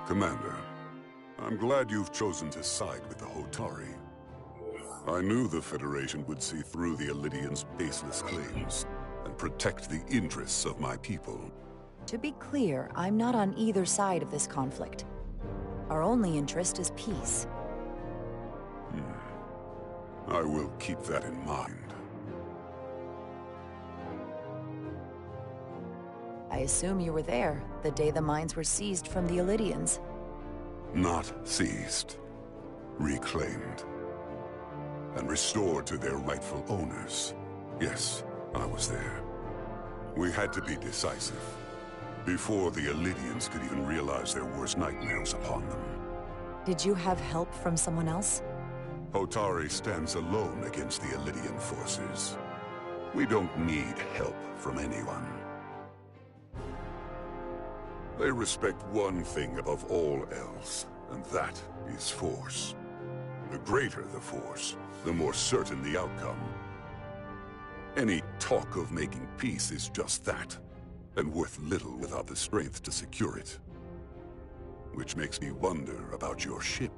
Commander, I'm glad you've chosen to side with the Hotari. I knew the Federation would see through the Elidians' baseless claims and protect the interests of my people. To be clear, I'm not on either side of this conflict. Our only interest is peace. I will keep that in mind. I assume you were there the day the mines were seized from the Elidians. Not seized. Reclaimed. And restored to their rightful owners. Yes, I was there. We had to be decisive. Before the Elidians could even realize their worst nightmares upon them. Did you have help from someone else? Hotari stands alone against the Elidian forces. We don't need help from anyone. They respect one thing above all else, and that is force. The greater the force, the more certain the outcome. Any talk of making peace is just that, and worth little without the strength to secure it. Which makes me wonder about your ship,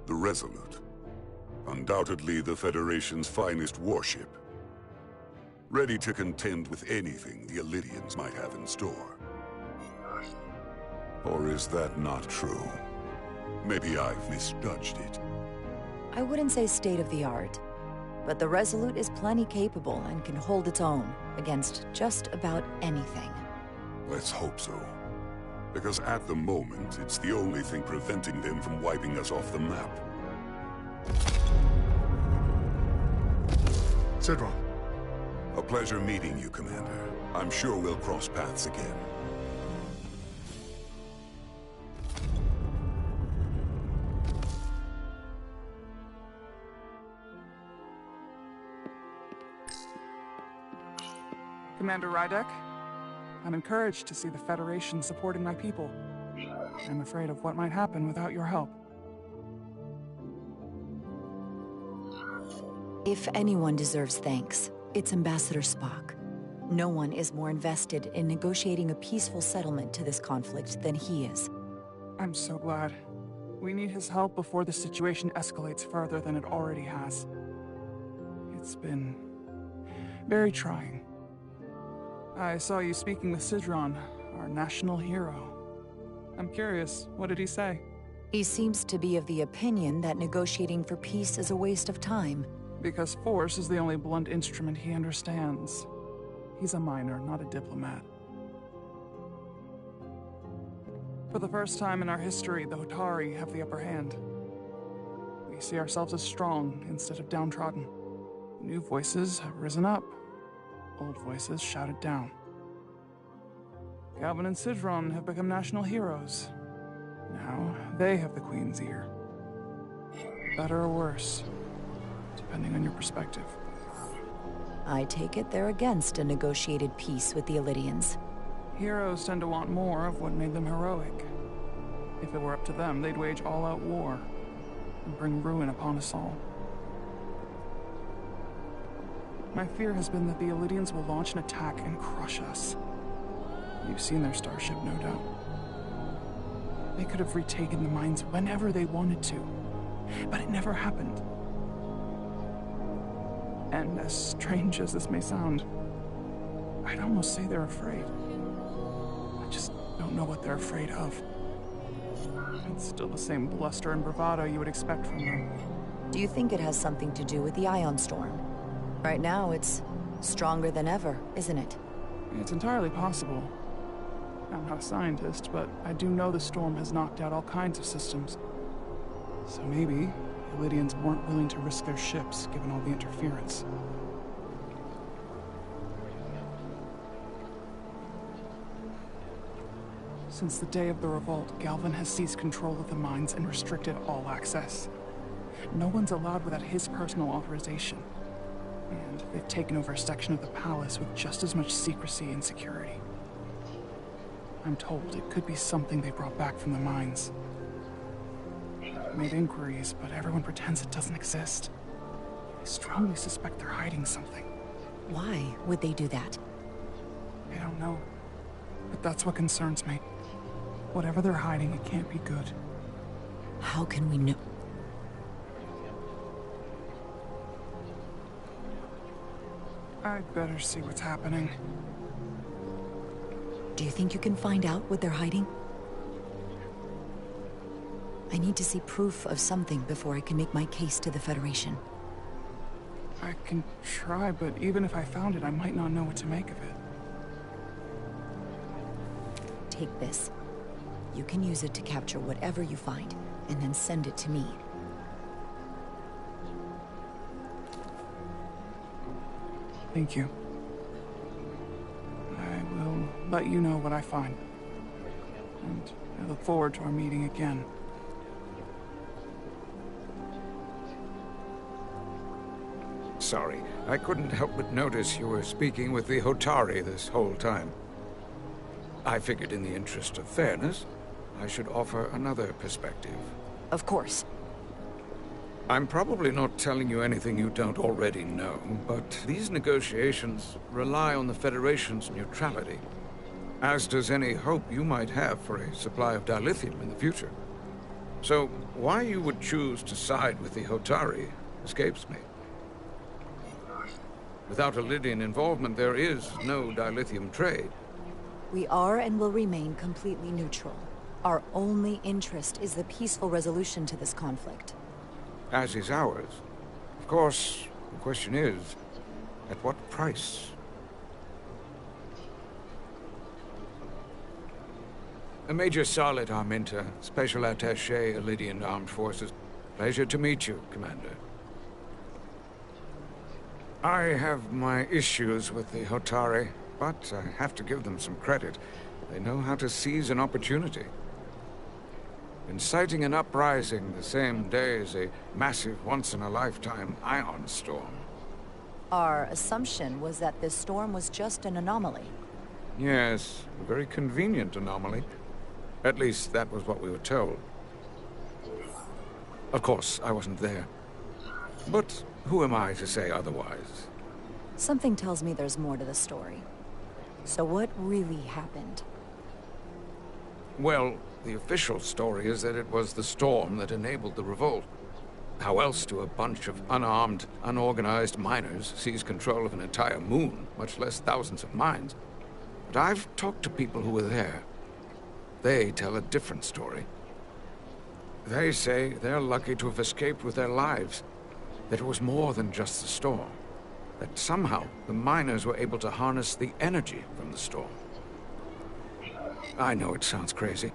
the Resolute. Undoubtedly the Federation's finest warship. Ready to contend with anything the Elidians might have in store. Or is that not true? Maybe I've misjudged it. I wouldn't say state-of-the-art, but the Resolute is plenty capable and can hold its own against just about anything. Let's hope so. Because at the moment, it's the only thing preventing them from wiping us off the map. Sidron. A pleasure meeting you, Commander. I'm sure we'll cross paths again. Commander Rydek, I'm encouraged to see the Federation supporting my people. I'm afraid of what might happen without your help. If anyone deserves thanks, it's Ambassador Spock. No one is more invested in negotiating a peaceful settlement to this conflict than he is. I'm so glad. We need his help before the situation escalates further than it already has. It's been very trying. I saw you speaking with Sidron, our national hero. I'm curious, what did he say? He seems to be of the opinion that negotiating for peace is a waste of time. Because force is the only blunt instrument he understands. He's a miner, not a diplomat. For the first time in our history, the Hotari have the upper hand. We see ourselves as strong instead of downtrodden. New voices have risen up. Old voices shouted down. Galvin and Sidron have become national heroes. Now, they have the Queen's ear. Better or worse, depending on your perspective. I take it they're against a negotiated peace with the Elidians. Heroes tend to want more of what made them heroic. If it were up to them, they'd wage all-out war and bring ruin upon us all. My fear has been that the Elidians will launch an attack and crush us. You've seen their starship, no doubt. They could have retaken the mines whenever they wanted to, but it never happened. And as strange as this may sound, I'd almost say they're afraid. I just don't know what they're afraid of. It's still the same bluster and bravado you would expect from them. Do you think it has something to do with the ion storm? Right now, it's stronger than ever, isn't it? It's entirely possible. I'm not a scientist, but I do know the storm has knocked out all kinds of systems. So maybe the Elidians weren't willing to risk their ships, given all the interference. Since the day of the revolt, Galvin has seized control of the mines and restricted all access. No one's allowed without his personal authorization. And they've taken over a section of the palace with just as much secrecy and security. I'm told it could be something they brought back from the mines. I've made inquiries, but everyone pretends it doesn't exist. I strongly suspect they're hiding something. Why would they do that? I don't know, but that's what concerns me. Whatever they're hiding, it can't be good. How can we know? I'd better see what's happening. Do you think you can find out what they're hiding? I need to see proof of something before I can make my case to the Federation. I can try, but even if I found it, I might not know what to make of it. Take this. You can use it to capture whatever you find, and then send it to me. Thank you. I will let you know what I find. And I look forward to our meeting again. Sorry, I couldn't help but notice you were speaking with the Hotari this whole time. I figured in the interest of fairness, I should offer another perspective. Of course. I'm probably not telling you anything you don't already know, but these negotiations rely on the Federation's neutrality, as does any hope you might have for a supply of dilithium in the future. So, why you would choose to side with the Hotari escapes me. Without Lydian involvement, there is no dilithium trade. We are and will remain completely neutral. Our only interest is the peaceful resolution to this conflict. As is ours. Of course, the question is, at what price? Major Solid Arminta, Special Attaché, Lydian Armed Forces. Pleasure to meet you, Commander. I have my issues with the Hotari, but I have to give them some credit. They know how to seize an opportunity. Inciting an uprising the same day as a massive, once-in-a-lifetime ion storm. Our assumption was that this storm was just an anomaly. Yes, a very convenient anomaly. At least, that was what we were told. Of course, I wasn't there. But who am I to say otherwise? Something tells me there's more to the story. So what really happened? Well, the official story is that it was the storm that enabled the revolt. How else do a bunch of unarmed, unorganized miners seize control of an entire moon, much less thousands of mines? But I've talked to people who were there. They tell a different story. They say they're lucky to have escaped with their lives. That it was more than just the storm. That somehow the miners were able to harness the energy from the storm. I know it sounds crazy.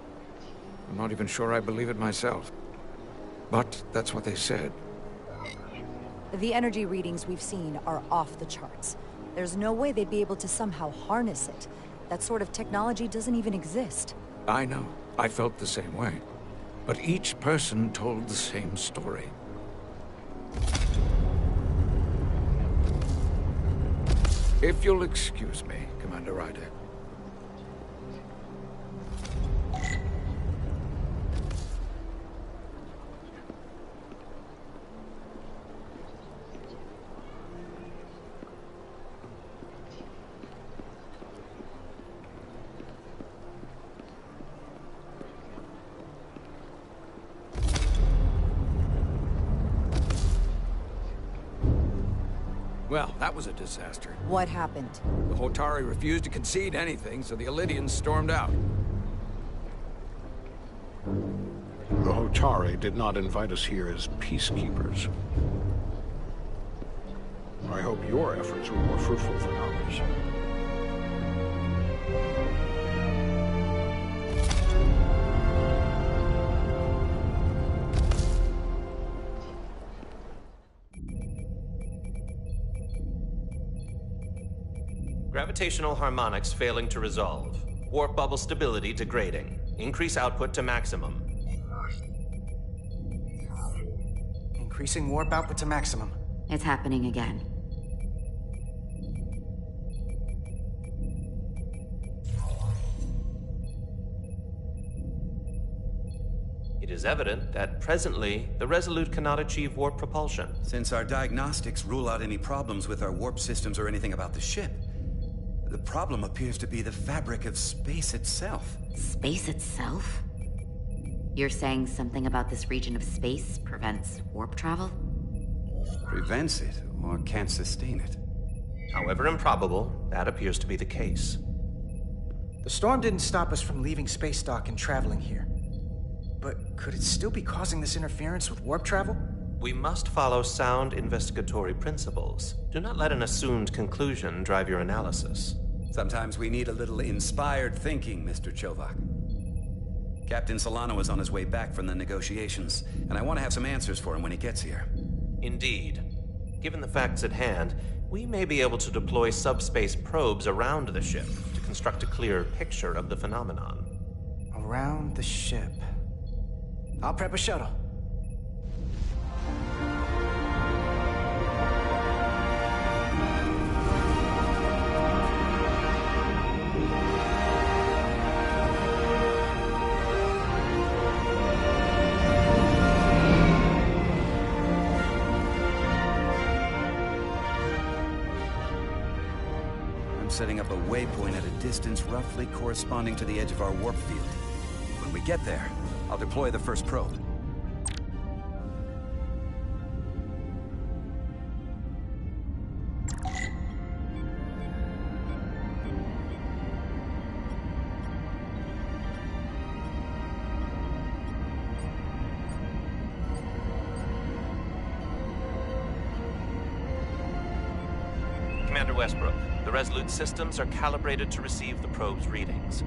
I'm not even sure I believe it myself. But that's what they said. The energy readings we've seen are off the charts. There's no way they'd be able to somehow harness it. That sort of technology doesn't even exist. I know. I felt the same way. But each person told the same story. If you'll excuse me, Commander Ryder. Well, that was a disaster. What happened? The Hotari refused to concede anything, so the Illydians stormed out. The Hotari did not invite us here as peacekeepers. I hope your efforts were more fruitful than ours. Gravitational harmonics failing to resolve. Warp bubble stability degrading. Increase output to maximum. Increasing warp output to maximum. It's happening again. It is evident that presently, the Resolute cannot achieve warp propulsion. Since our diagnostics rule out any problems with our warp systems or anything about the ship, The problem appears to be the fabric of space itself. Space itself? You're saying something about this region of space prevents warp travel? Prevents it, or can't sustain it. However improbable, that appears to be the case. The storm didn't stop us from leaving space dock and traveling here. But could it still be causing this interference with warp travel? We must follow sound investigatory principles. Do not let an assumed conclusion drive your analysis. Sometimes we need a little inspired thinking, Mr. Chovak. Captain Solano is on his way back from the negotiations, and I want to have some answers for him when he gets here. Indeed. Given the facts at hand, we may be able to deploy subspace probes around the ship to construct a clearer picture of the phenomenon. Around the ship. I'll prep a shuttle. Setting up a waypoint at a distance roughly corresponding to the edge of our warp field. When we get there, I'll deploy the first probe. Commander Westbrook, the Resolute systems are calibrated to receive the probe's readings.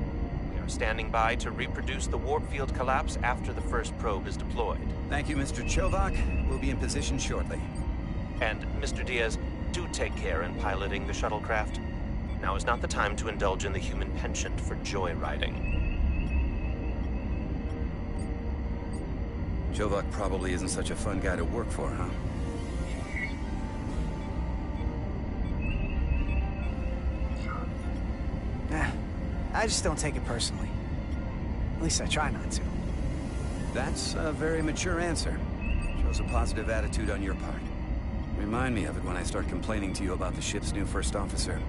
We are standing by to reproduce the warp field collapse after the first probe is deployed. Thank you, Mr. Chovak. We'll be in position shortly. And, Mr. Diaz, do take care in piloting the shuttlecraft. Now is not the time to indulge in the human penchant for joyriding. Chovak probably isn't such a fun guy to work for, huh? I just don't take it personally. At least I try not to. That's a very mature answer. Shows a positive attitude on your part. Remind me of it when I start complaining to you about the ship's new first officer.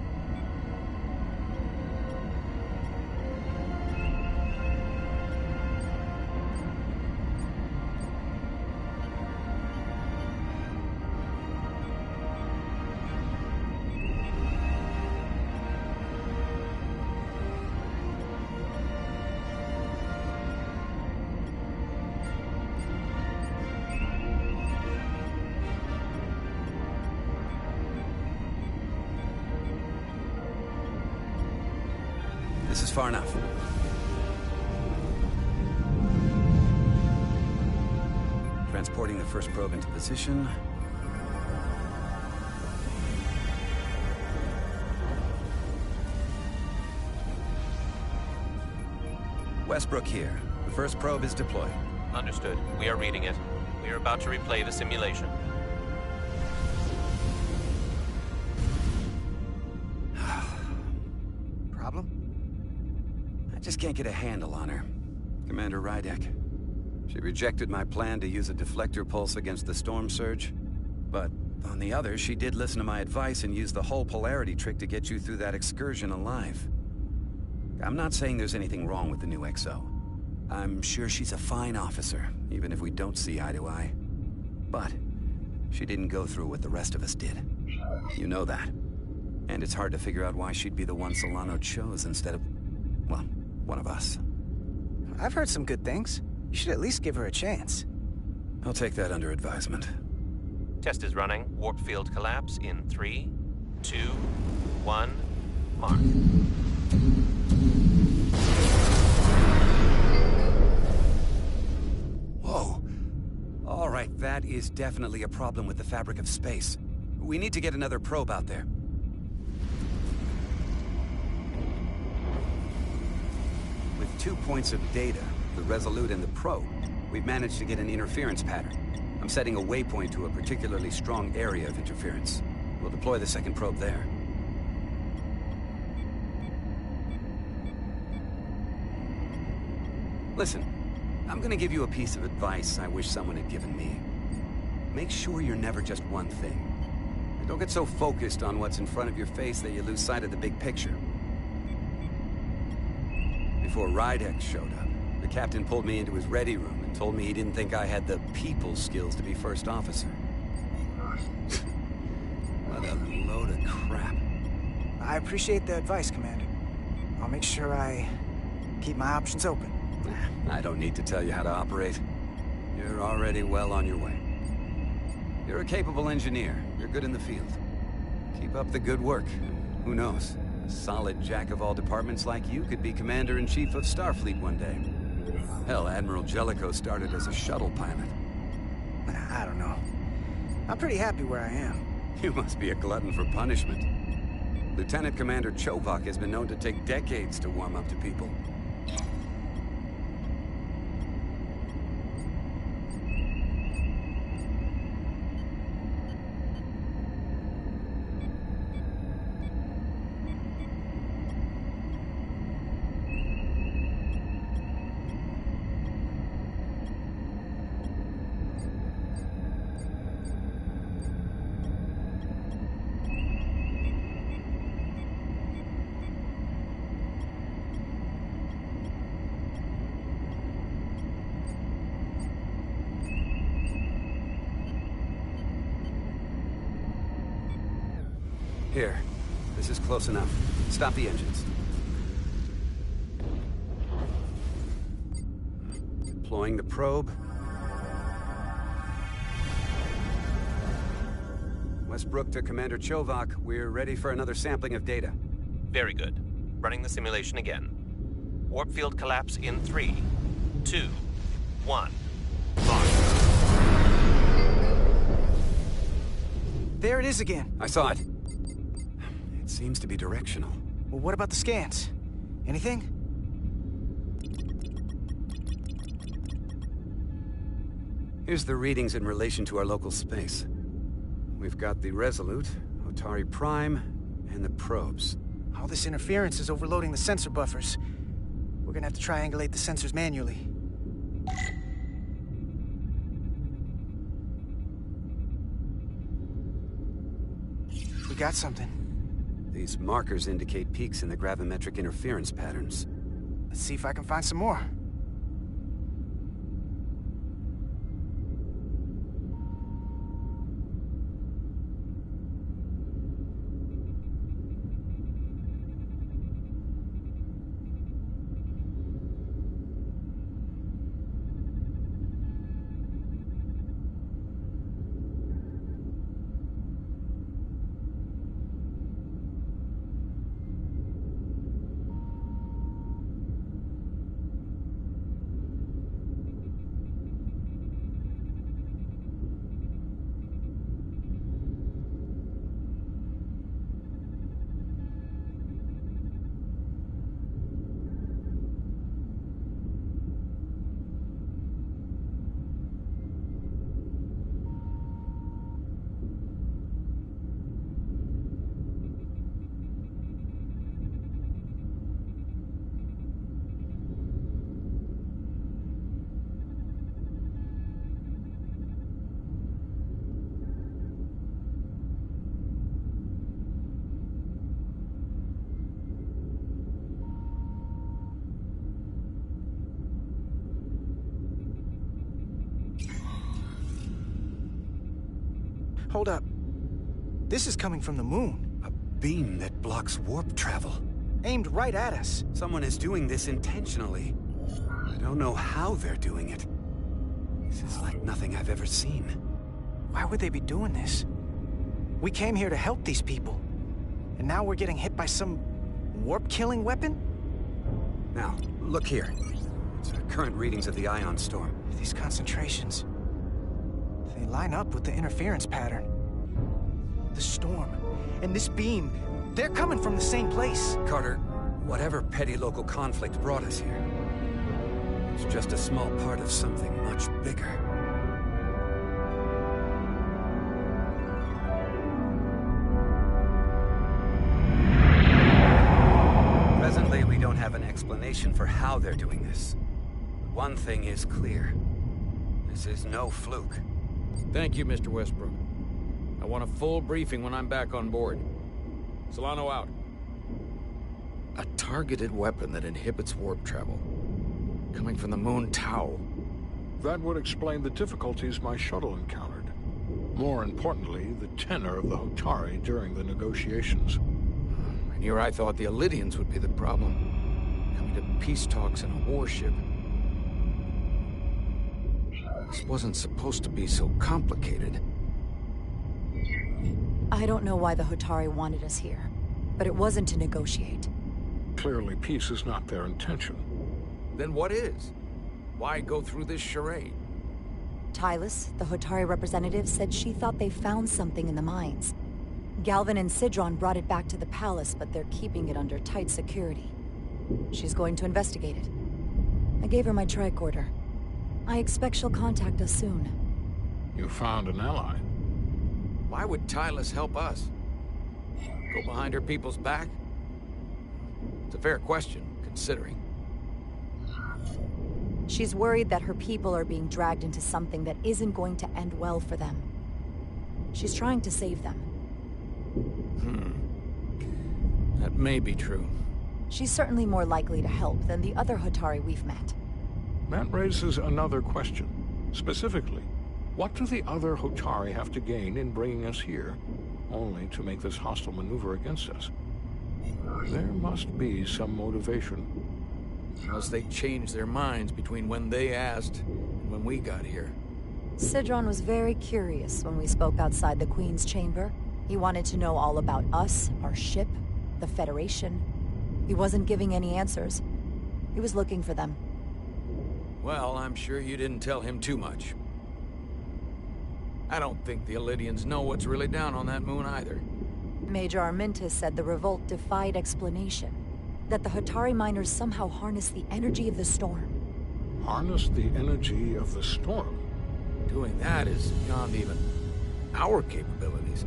This is far enough. Transporting the first probe into position. Westbrook here. The first probe is deployed. Understood. We are reading it. We are about to replay the simulation. Problem? I just can't get a handle on her. Commander Rydek. She rejected my plan to use a deflector pulse against the storm surge. But on the other, she did listen to my advice and used the whole polarity trick to get you through that excursion alive. I'm not saying there's anything wrong with the new XO. I'm sure she's a fine officer, even if we don't see eye to eye. But she didn't go through what the rest of us did. You know that. And it's hard to figure out why she'd be the one Solano chose instead of, well, one of us. I've heard some good things. You should at least give her a chance. I'll take that under advisement. Test is running. Warp field collapse in 3, 2, 1, mark. Whoa. All right, that is definitely a problem with the fabric of space. We need to get another probe out there. With 2 points of data, the Resolute and the probe, we've managed to get an interference pattern. I'm setting a waypoint to a particularly strong area of interference. We'll deploy the second probe there. Listen, I'm gonna give you a piece of advice I wish someone had given me. Make sure you're never just one thing. Don't get so focused on what's in front of your face that you lose sight of the big picture. Before Rydek showed up, the captain pulled me into his ready room and told me he didn't think I had the people skills to be first officer. What a load of crap. I appreciate the advice, Commander. I'll make sure I keep my options open. I don't need to tell you how to operate. You're already well on your way. You're a capable engineer. You're good in the field. Keep up the good work. Who knows? A solid jack of all departments like you could be Commander-in-Chief of Starfleet one day. Hell, Admiral Jellicoe started as a shuttle pilot. I don't know. I'm pretty happy where I am. You must be a glutton for punishment. Lieutenant Commander Chovak has been known to take decades to warm up to people. Here. This is close enough. Stop the engines. Deploying the probe. Westbrook to Commander Chovak. We're ready for another sampling of data. Very good. Running the simulation again. Warp field collapse in 3, 2, 1. Launch. There it is again. I saw it. It seems to be directional. Well, what about the scans? Anything? Here's the readings in relation to our local space. We've got the Resolute, Otari Prime, and the probes. All this interference is overloading the sensor buffers. We're gonna have to triangulate the sensors manually. We got something. These markers indicate peaks in the gravimetric interference patterns. Let's see if I can find some more. Hold up. This is coming from the moon. A beam that blocks warp travel. Aimed right at us. Someone is doing this intentionally. I don't know how they're doing it. This is like nothing I've ever seen. Why would they be doing this? We came here to help these people. And now we're getting hit by some warp-killing weapon? Now, look here. It's our current readings of the ion storm. These concentrations... they line up with the interference pattern. The storm and this beam, they're coming from the same place. Carter, whatever petty local conflict brought us here, it's just a small part of something much bigger. Presently, we don't have an explanation for how they're doing this. One thing is clear. This is no fluke. Thank you, Mr. Westbrook. I want a full briefing when I'm back on board. Solano out. A targeted weapon that inhibits warp travel. Coming from the moon Tau. That would explain the difficulties my shuttle encountered. More importantly, the tenor of the Hotari during the negotiations. And here I thought the Elydians would be the problem. Coming to peace talks in a warship. This wasn't supposed to be so complicated. I don't know why the Hotari wanted us here, but it wasn't to negotiate. Clearly, peace is not their intention. Then what is? Why go through this charade? Tylus, the Hotari representative, said she thought they found something in the mines. Galvin and Sidron brought it back to the palace, but they're keeping it under tight security. She's going to investigate it. I gave her my tricorder. I expect she'll contact us soon. You found an ally. Why would Tylus help us? Go behind her people's back? It's a fair question, considering. She's worried that her people are being dragged into something that isn't going to end well for them. She's trying to save them. That may be true. She's certainly more likely to help than the other Hotari we've met. That raises another question. Specifically, what do the other Hotari have to gain in bringing us here, only to make this hostile maneuver against us? There must be some motivation. Unless they changed their minds between when they asked and when we got here. Sidron was very curious when we spoke outside the Queen's chamber. He wanted to know all about us, our ship, the Federation. He wasn't giving any answers. He was looking for them. Well, I'm sure you didn't tell him too much. I don't think the Elydians know what's really down on that moon either. Major Armintas said the revolt defied explanation. That the Hotari miners somehow harnessed the energy of the storm. Harness the energy of the storm? Doing that is beyond even our capabilities.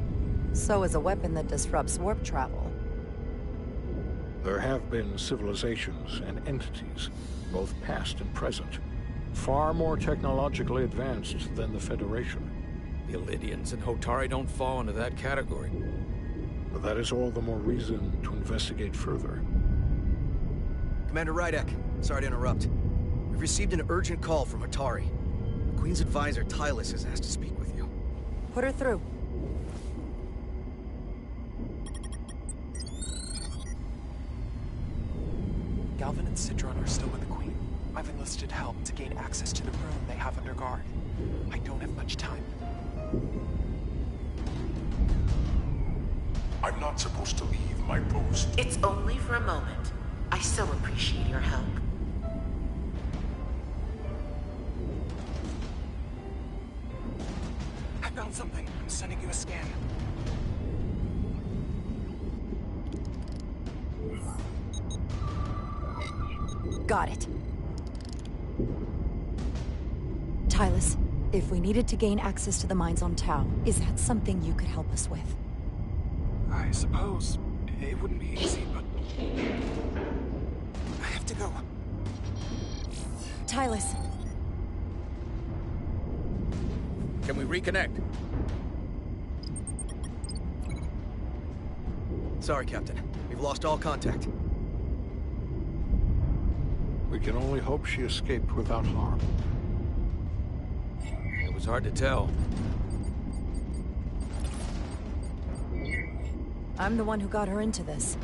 So is a weapon that disrupts warp travel. There have been civilizations and entities, both past and present, far more technologically advanced than the Federation. The Elydians and Hotari don't fall into that category. But that is all the more reason to investigate further. Commander Rydek, sorry to interrupt. We've received an urgent call from Hotari. The Queen's advisor, Tylus, has asked to speak with you. Put her through. Galvin and Sidron are still with the Queen. I've enlisted help to gain access to the room they have under guard. I don't have much time. I'm not supposed to leave my post. It's only for a moment. I so appreciate your help. I found something. I'm sending you a scan. Got it. Tylus, if we needed to gain access to the mines on Tau, is that something you could help us with? I suppose it wouldn't be easy, but I have to go. Tylus. Can we reconnect? Sorry, Captain. We've lost all contact. We can only hope she escaped without harm. It was hard to tell. I'm the one who got her into this.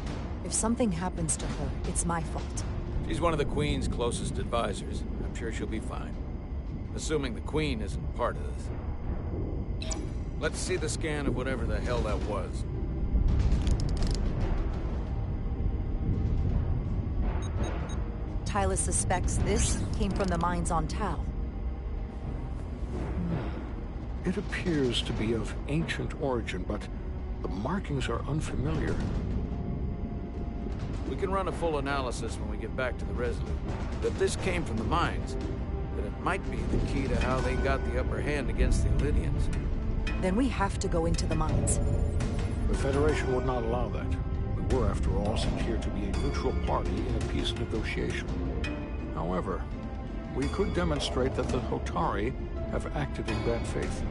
If something happens to her, it's my fault. She's one of the Queen's closest advisors. I'm sure she'll be fine. Assuming the Queen isn't part of this. Let's see the scan of whatever the hell that was. Tylus suspects this came from the mines on Tau. It appears to be of ancient origin, but the markings are unfamiliar. We can run a full analysis when we get back to the Resolute. If this came from the mines, then it might be the key to how they got the upper hand against the Elydians. Then we have to go into the mines. The Federation would not allow that. We were, after all, sent here to be a neutral party in a peace negotiation. However, we could demonstrate that the Hotari have acted in bad faith,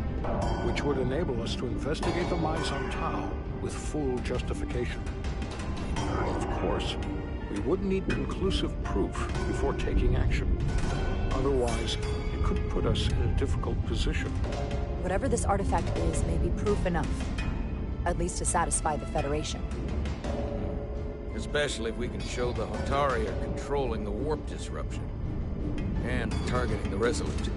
which would enable us to investigate the mines on Tau with full justification. Of course, we would need conclusive proof before taking action. Otherwise, it could put us in a difficult position. Whatever this artifact is may be proof enough. At least to satisfy the Federation. Especially if we can show the Hotari are controlling the warp disruption. And targeting the Resolute.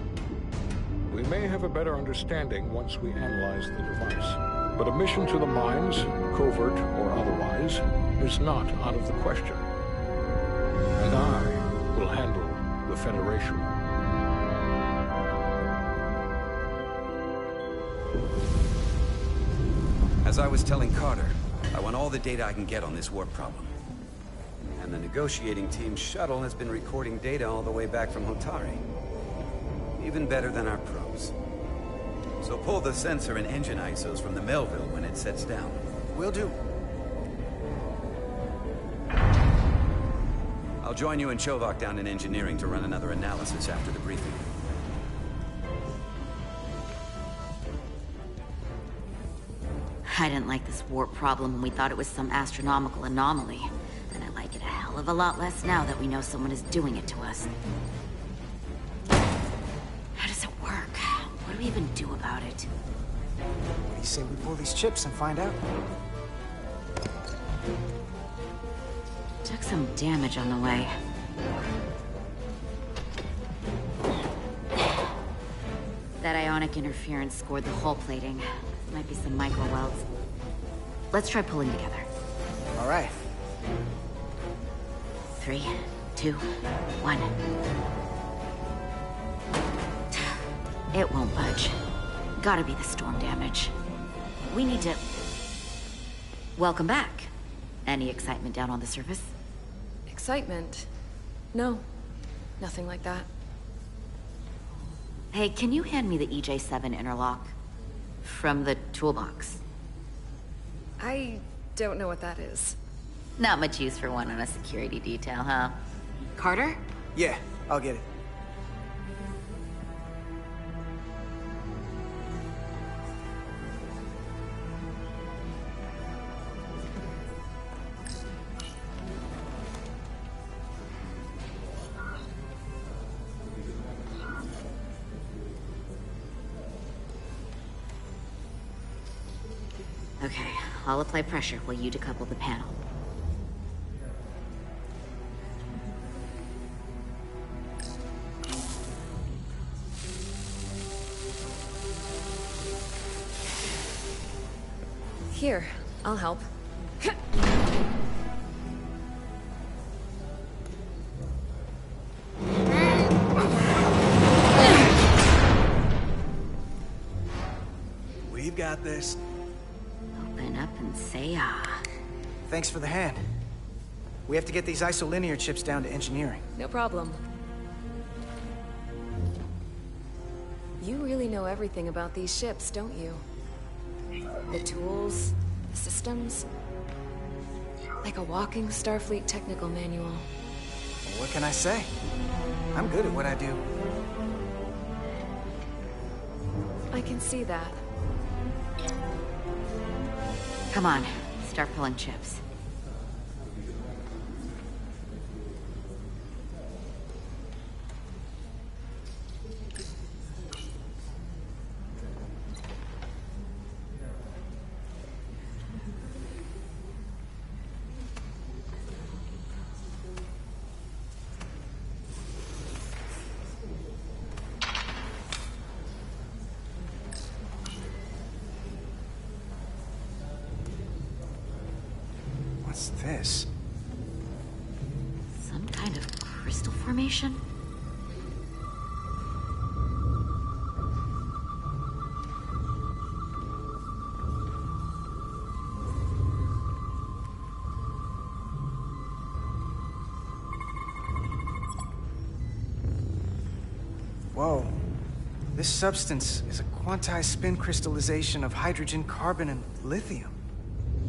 We may have a better understanding once we analyze the device. But a mission to the mines, covert or otherwise, is not out of the question. And I will handle the Federation. As I was telling Carter, I want all the data I can get on this warp problem. And the negotiating team's shuttle has been recording data all the way back from Hotari. Even better than our probes. So pull the sensor and engine ISOs from the Melville when it sets down. Will do. I'll join you and Chovak down in engineering to run another analysis after the briefing. I didn't like this warp problem when we thought it was some astronomical anomaly. And I like it a hell of a lot less now that we know someone is doing it to us. How does it work? What do we even do about it? What do you say we pull these chips and find out? Took some damage on the way. That ionic interference scored the hull plating. Might be some micro welds. Let's try pulling together. All right. 3, 2, 1. It won't budge. Gotta be the storm damage. We need to... Welcome back. Any excitement down on the surface? Excitement? No. Nothing like that. Hey, can you hand me the EJ7 interlock? From the toolbox. I don't know what that is. Not much use for one on a security detail, huh? Carter? Yeah, I'll get it. Okay, I'll apply pressure while you decouple the panel. Here, I'll help. We've got this. Open up and say ah. Thanks for the hand. We have to get these isolinear chips down to engineering. No problem. You really know everything about these ships, don't you? The tools, the systems. Like a walking Starfleet technical manual. Well, what can I say? I'm good at what I do. I can see that. Come on, start pulling chips. What's this? Some kind of crystal formation? Whoa. This substance is a quantized spin crystallization of hydrogen, carbon, and lithium.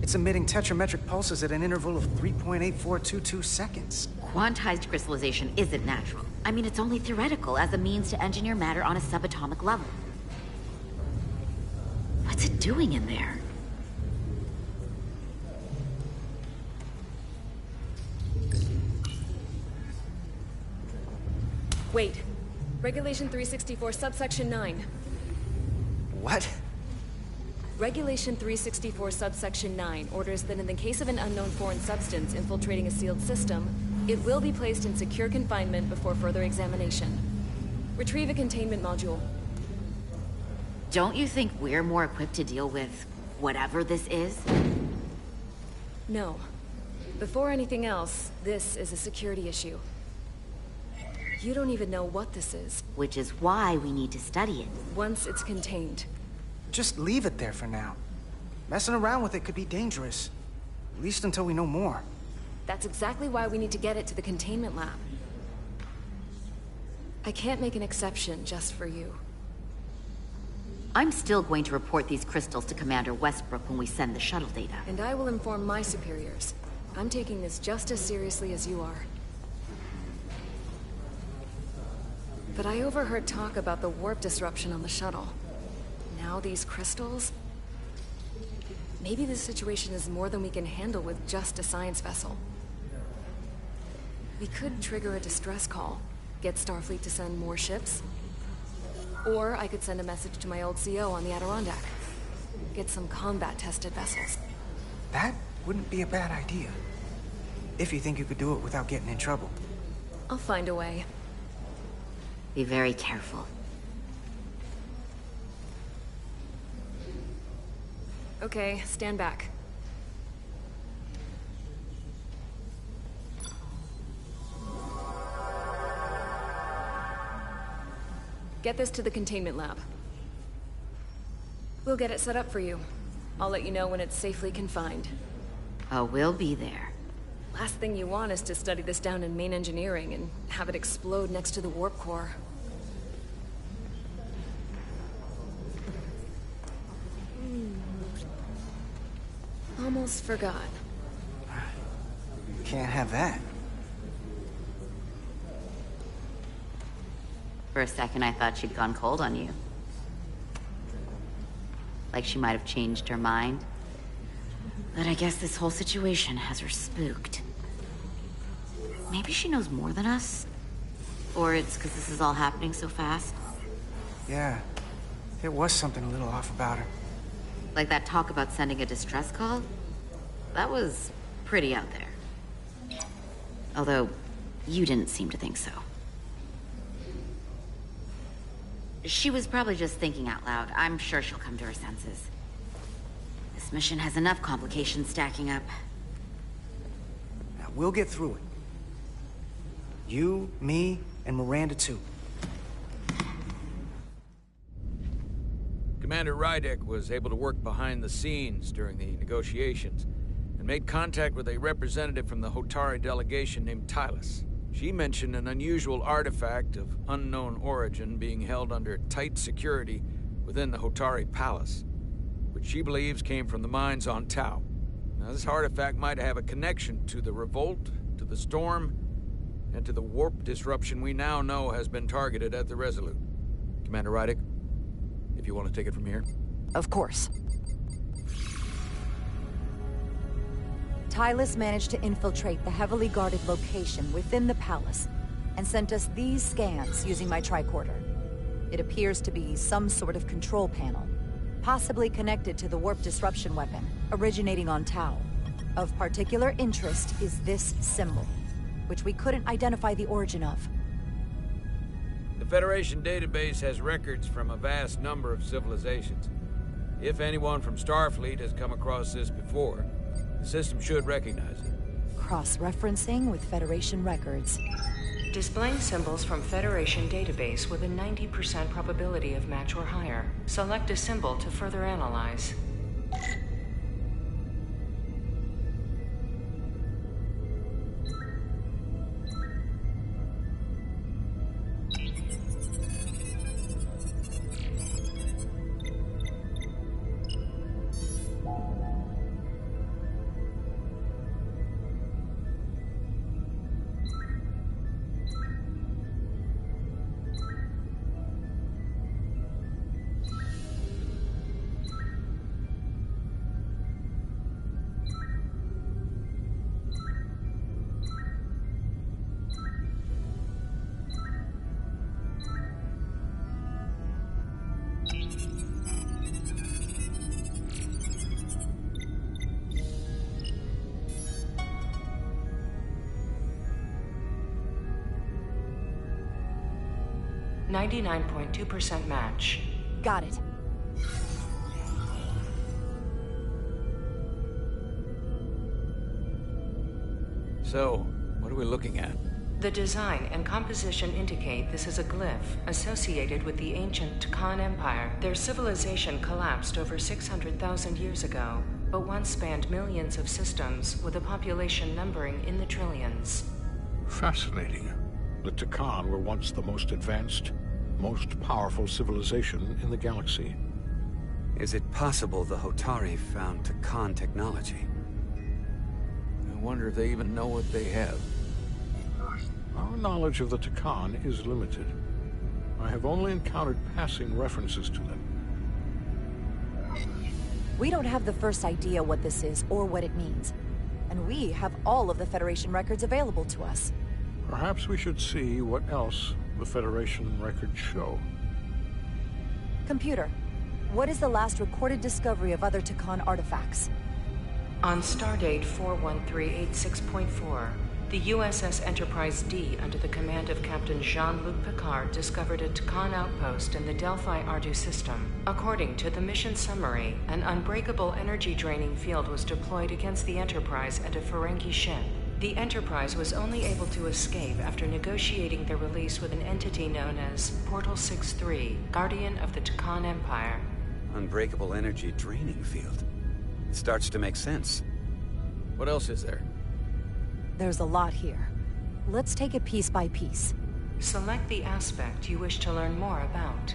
It's emitting tetrametric pulses at an interval of 3.8422 seconds. Quantized crystallization isn't natural. I mean, it's only theoretical as a means to engineer matter on a subatomic level. What's it doing in there? Wait. Regulation 364, subsection 9. What? Regulation 364, subsection 9 orders that in the case of an unknown foreign substance infiltrating a sealed system, it will be placed in secure confinement before further examination. Retrieve a containment module. Don't you think we're more equipped to deal with whatever this is? No. Before anything else, this is a security issue. You don't even know what this is. Which is why we need to study it. Once it's contained. Just leave it there for now. Messing around with it could be dangerous. At least until we know more. That's exactly why we need to get it to the containment lab. I can't make an exception just for you. I'm still going to report these crystals to Commander Westbrook when we send the shuttle data. And I will inform my superiors. I'm taking this just as seriously as you are. But I overheard talk about the warp disruption on the shuttle. Now these crystals? Maybe this situation is more than we can handle with just a science vessel. We could trigger a distress call, get Starfleet to send more ships. Or I could send a message to my old CO on the Adirondack. Get some combat-tested vessels. That wouldn't be a bad idea. If you think you could do it without getting in trouble. I'll find a way. Be very careful. Okay, stand back. Get this to the containment lab. We'll get it set up for you. I'll let you know when it's safely confined. Oh, we'll be there. Last thing you want is to study this down in main engineering and have it explode next to the warp core. Almost forgot. Can't have that. For a second, I thought she'd gone cold on you. Like she might have changed her mind. But I guess this whole situation has her spooked. Maybe she knows more than us? Or it's because this is all happening so fast? Yeah, there was something a little off about her. Like that talk about sending a distress call? That was pretty out there. Although, you didn't seem to think so. She was probably just thinking out loud. I'm sure she'll come to her senses. This mission has enough complications stacking up. Now, we'll get through it. You, me, and Miranda too. Commander Rydek was able to work behind the scenes during the negotiations and made contact with a representative from the Hotari delegation named Tylus. She mentioned an unusual artifact of unknown origin being held under tight security within the Hotari Palace, which she believes came from the mines on Tau. Now, this artifact might have a connection to the revolt, to the storm, and to the warp disruption we now know has been targeted at the Resolute. Commander Rydek, if you want to take it from here. Of course. Tylus managed to infiltrate the heavily guarded location within the palace and sent us these scans using my tricorder. It appears to be some sort of control panel, possibly connected to the warp disruption weapon originating on Tau. Of particular interest is this symbol, which we couldn't identify the origin of. The Federation database has records from a vast number of civilizations. If anyone from Starfleet has come across this before, the system should recognize it. Cross-referencing with Federation records. Displaying symbols from Federation database with a 90% probability of match or higher. Select a symbol to further analyze. 99.2% match. Got it. So, what are we looking at? The design and composition indicate this is a glyph associated with the ancient Tkon Empire. Their civilization collapsed over 600,000 years ago, but once spanned millions of systems with a population numbering in the trillions. Fascinating. The Tkon were once the most advanced, most powerful civilization in the galaxy. Is it possible the Hotari found Tkon technology? I wonder if they even know what they have. Our knowledge of the Tkon is limited. I have only encountered passing references to them. We don't have the first idea what this is or what it means. And we have all of the Federation records available to us. Perhaps we should see what else the Federation records show. Computer, what is the last recorded discovery of other Tkon artifacts? On stardate 41386.4, the USS Enterprise D, under the command of Captain Jean-Luc Picard, discovered a Tkon outpost in the Delphi-Ardu system. According to the mission summary, an unbreakable energy-draining field was deployed against the Enterprise and a Ferengi ship. The Enterprise was only able to escape after negotiating their release with an entity known as Portal 6-3, Guardian of the Tkon Empire. Unbreakable energy draining field. It starts to make sense. What else is there? There's a lot here. Let's take it piece by piece. Select the aspect you wish to learn more about.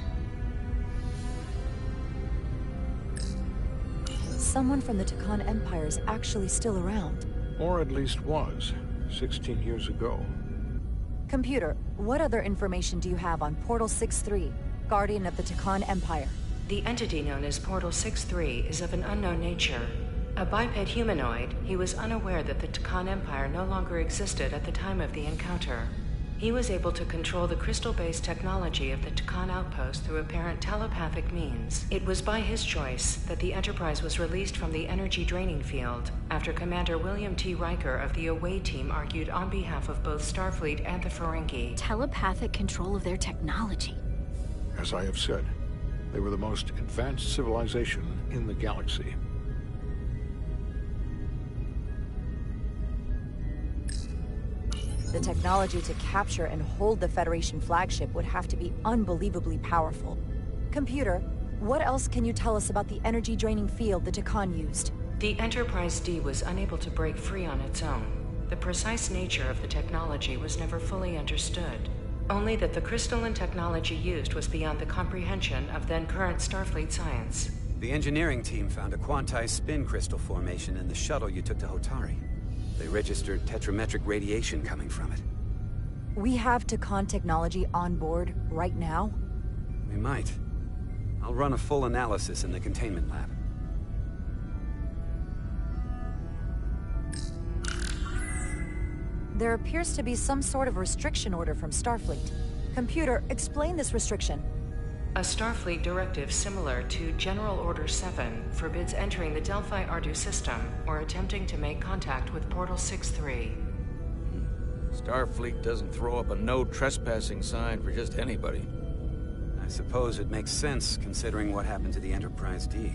Someone from the Tkon Empire is actually still around. Or at least was, 16 years ago. Computer, what other information do you have on Portal 6-3, Guardian of the Tkon Empire? The entity known as Portal 6-3 is of an unknown nature. A biped humanoid, he was unaware that the Tkon Empire no longer existed at the time of the encounter. He was able to control the crystal-based technology of the Tkon outpost through apparent telepathic means. It was by his choice that the Enterprise was released from the energy draining field after Commander William T. Riker of the Away Team argued on behalf of both Starfleet and the Ferengi. Telepathic control of their technology. As I have said, they were the most advanced civilization in the galaxy. The technology to capture and hold the Federation flagship would have to be unbelievably powerful. Computer, what else can you tell us about the energy-draining field the Tkon used? The Enterprise D was unable to break free on its own. The precise nature of the technology was never fully understood. Only that the crystalline technology used was beyond the comprehension of then-current Starfleet science. The engineering team found a quantized spin crystal formation in the shuttle you took to Hotari. They registered tetrametric radiation coming from it. We have Tkon technology on board right now? We might. I'll run a full analysis in the containment lab. There appears to be some sort of restriction order from Starfleet. Computer, explain this restriction. A Starfleet directive similar to General Order 7 forbids entering the Delphi-Ardu system or attempting to make contact with Portal 6-3. Starfleet doesn't throw up a no trespassing sign for just anybody. I suppose it makes sense considering what happened to the Enterprise D.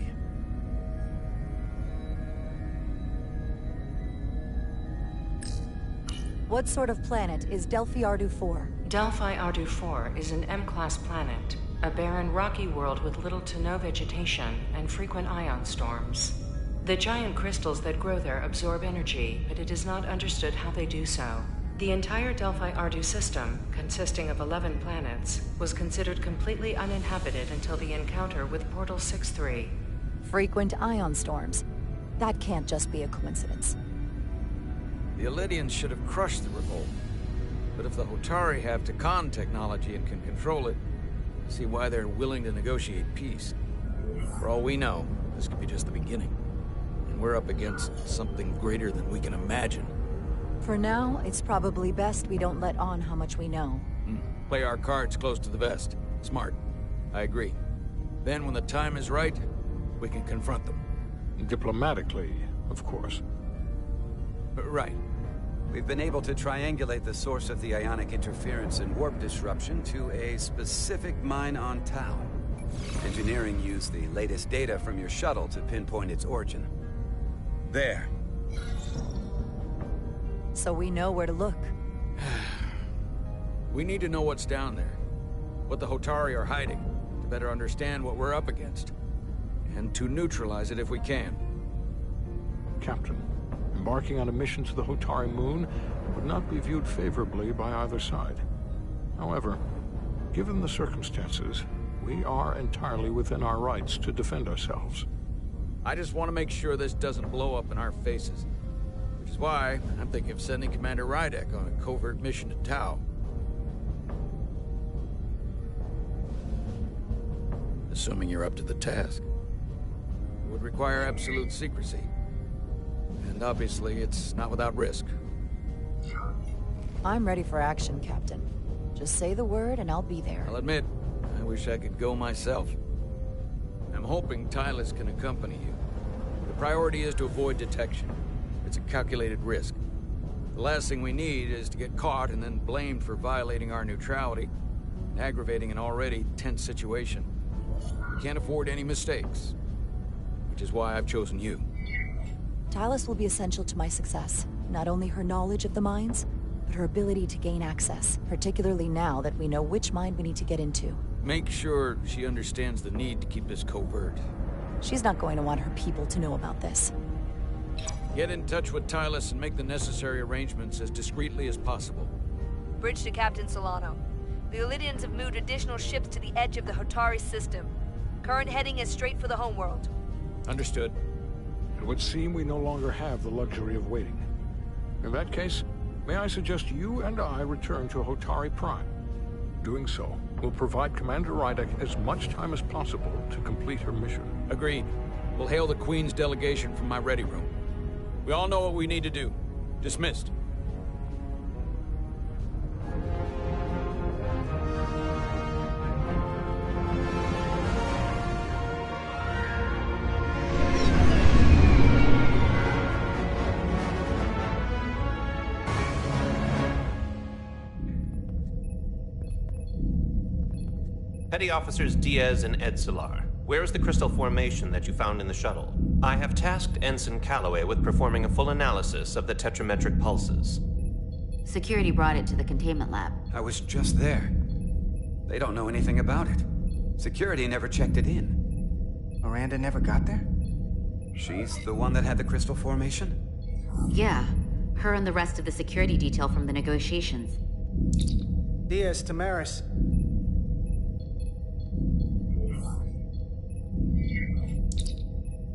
What sort of planet is Delphi-Ardu 4? Delphi-Ardu 4 is an M-class planet, a barren rocky world with little to no vegetation and frequent ion storms. The giant crystals that grow there absorb energy, but it is not understood how they do so. The entire Delphi-Ardu system, consisting of 11 planets, was considered completely uninhabited until the encounter with Portal 6-3. Frequent ion storms. That can't just be a coincidence. The Elydians should have crushed the revolt. But if the Hotari have Tkon technology and can control it, I see why they're willing to negotiate peace. For all we know, this could be just the beginning. And we're up against something greater than we can imagine. For now, it's probably best we don't let on how much we know. Play our cards close to the vest. Smart. I agree. Then when the time is right, we can confront them. Diplomatically, of course. Right. We've been able to triangulate the source of the ionic interference and warp disruption to a specific mine on Tau. Engineering used the latest data from your shuttle to pinpoint its origin. There. So we know where to look. We need to know what's down there. What the Hotari are hiding, to better understand what we're up against. And to neutralize it if we can. Captain, embarking on a mission to the Hotari moon would not be viewed favorably by either side. However, given the circumstances, we are entirely within our rights to defend ourselves. I just want to make sure this doesn't blow up in our faces. Which is why I'm thinking of sending Commander Rydek on a covert mission to Tau. Assuming you're up to the task. It would require absolute secrecy. And obviously, it's not without risk. I'm ready for action, Captain. Just say the word and I'll be there. I'll admit, I wish I could go myself. I'm hoping Tylus can accompany you. The priority is to avoid detection. It's a calculated risk. The last thing we need is to get caught and then blamed for violating our neutrality, and aggravating an already tense situation. We can't afford any mistakes, which is why I've chosen you. Tylus will be essential to my success. Not only her knowledge of the mines, but her ability to gain access, particularly now that we know which mine we need to get into. Make sure she understands the need to keep this covert. She's not going to want her people to know about this. Get in touch with Tylus and make the necessary arrangements as discreetly as possible. Bridge to Captain Solano. The Illidians have moved additional ships to the edge of the Hotari system. Current heading is straight for the homeworld. Understood. It would seem we no longer have the luxury of waiting. In that case, may I suggest you and I return to Hotari Prime? Doing so will provide Commander Rydek as much time as possible to complete her mission. Agreed. We'll hail the Queen's delegation from my ready room. We all know what we need to do. Dismissed. Petty Officers Diaz and Edsolar, where is the crystal formation that you found in the shuttle? I have tasked Ensign Calloway with performing a full analysis of the tetrametric pulses. Security brought it to the containment lab. I was just there. They don't know anything about it. Security never checked it in. Miranda never got there? She's the one that had the crystal formation? Yeah, her and the rest of the security detail from the negotiations. Diaz, Tamaris.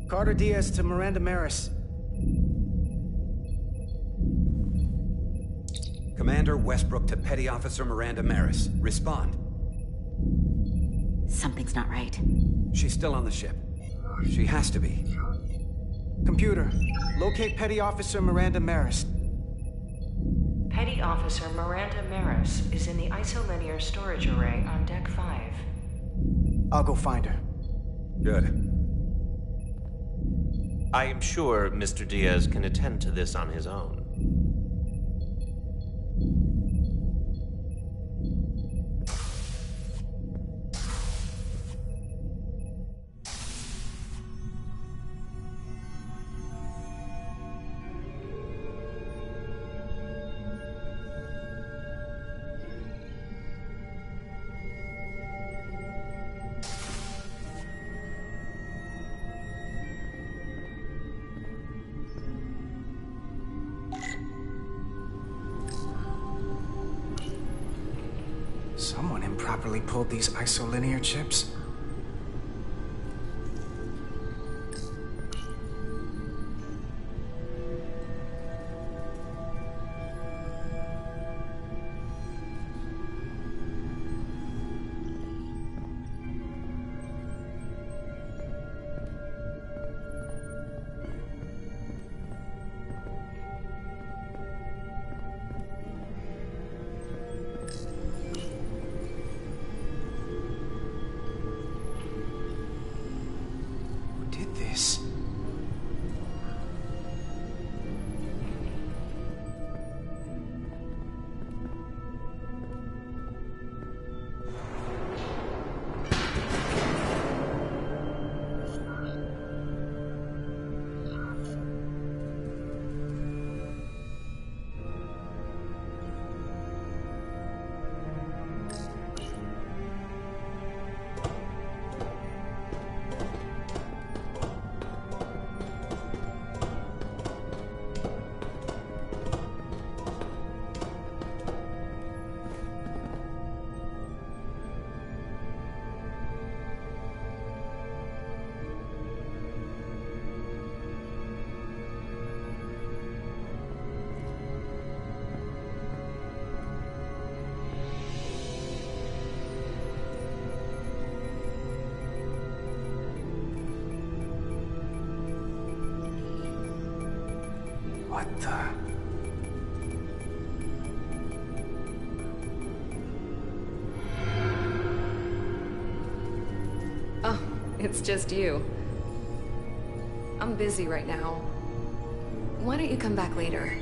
Carter Diaz to Miranda Maris. Commander Westbrook to Petty Officer Miranda Maris. Respond. Something's not right. She's still on the ship. She has to be. Computer, locate Petty Officer Miranda Maris. Petty Officer Miranda Maris is in the isolinear storage array on Deck 5. I'll go find her. Good. I am sure Mr. Diaz can attend to this on his own. Someone improperly pulled these isolinear chips. What the... Oh, it's just you. I'm busy right now. Why don't you come back later?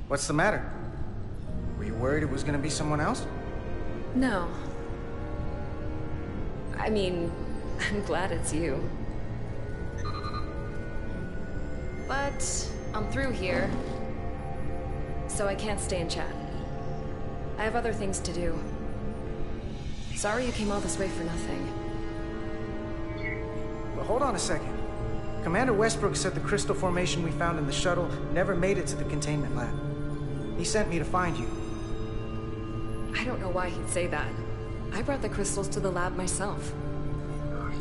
What's the matter? Were you worried it was gonna be someone else? No. I mean, I'm glad it's you. But I'm through here, so I can't stay and chat. I have other things to do. Sorry you came all this way for nothing. But hold on a second. Commander Westbrook said the crystal formation we found in the shuttle never made it to the containment lab. He sent me to find you. I don't know why he'd say that. I brought the crystals to the lab myself.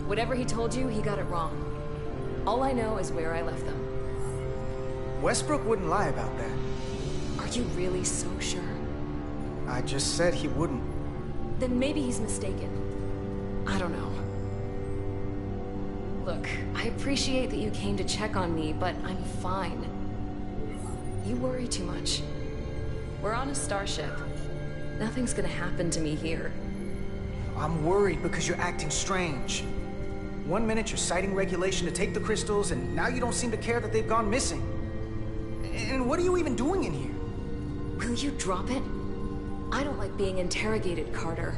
Whatever he told you, he got it wrong. All I know is where I left them. Westbrook wouldn't lie about that. Are you really so sure? I just said he wouldn't. Then maybe he's mistaken. I don't know. Look, I appreciate that you came to check on me, but I'm fine. You worry too much. We're on a starship. Nothing's gonna happen to me here. I'm worried because you're acting strange. One minute you're citing regulation to take the crystals, and now you don't seem to care that they've gone missing. And what are you even doing in here? Will you drop it? I don't like being interrogated, Carter.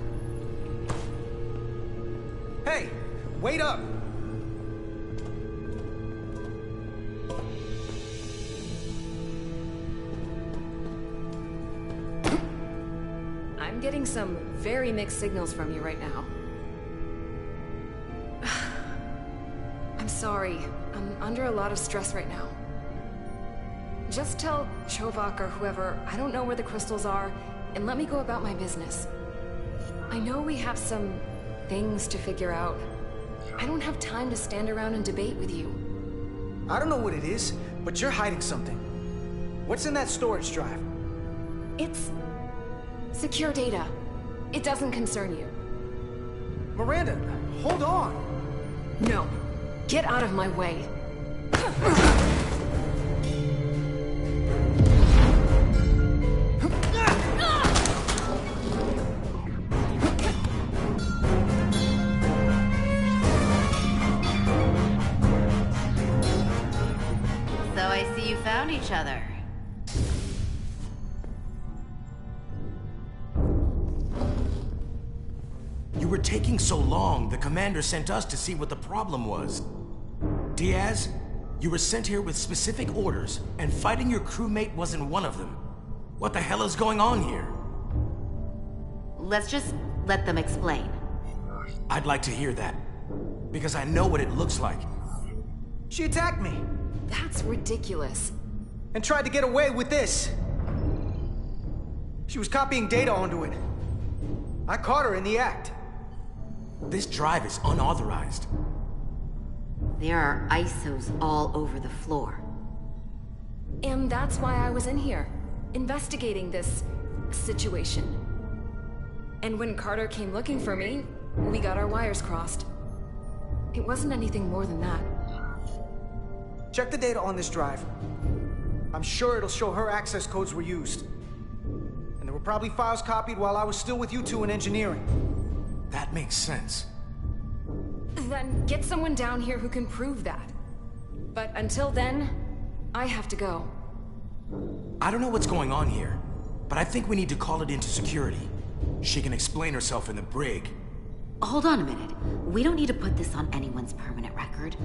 Hey, wait up! I'm getting some very mixed signals from you right now. I'm sorry. I'm under a lot of stress right now. Just tell Chovak or whoever I don't know where the crystals are, and let me go about my business. I know we have some things to figure out. I don't have time to stand around and debate with you. I don't know what it is, but you're hiding something. What's in that storage drive? It's secure data. It doesn't concern you. Miranda, hold on! No. Get out of my way. So I see you found each other. You were taking so long, the commander sent us to see what the problem was. Diaz, you were sent here with specific orders, and fighting your crewmate wasn't one of them. What the hell is going on here? Let's just let them explain. I'd like to hear that, because I know what it looks like. She attacked me! That's ridiculous. And tried to get away with this. She was copying data onto it. I caught her in the act. This drive is unauthorized. There are ISOs all over the floor. And that's why I was in here, investigating this situation. And when Carter came looking for me, we got our wires crossed. It wasn't anything more than that. Check the data on this drive. I'm sure it'll show her access codes were used. And there were probably files copied while I was still with you two in engineering. That makes sense. Then get someone down here who can prove that. But until then, I have to go. I don't know what's going on here, but I think we need to call it into security. She can explain herself in the brig. Hold on a minute. We don't need to put this on anyone's permanent record.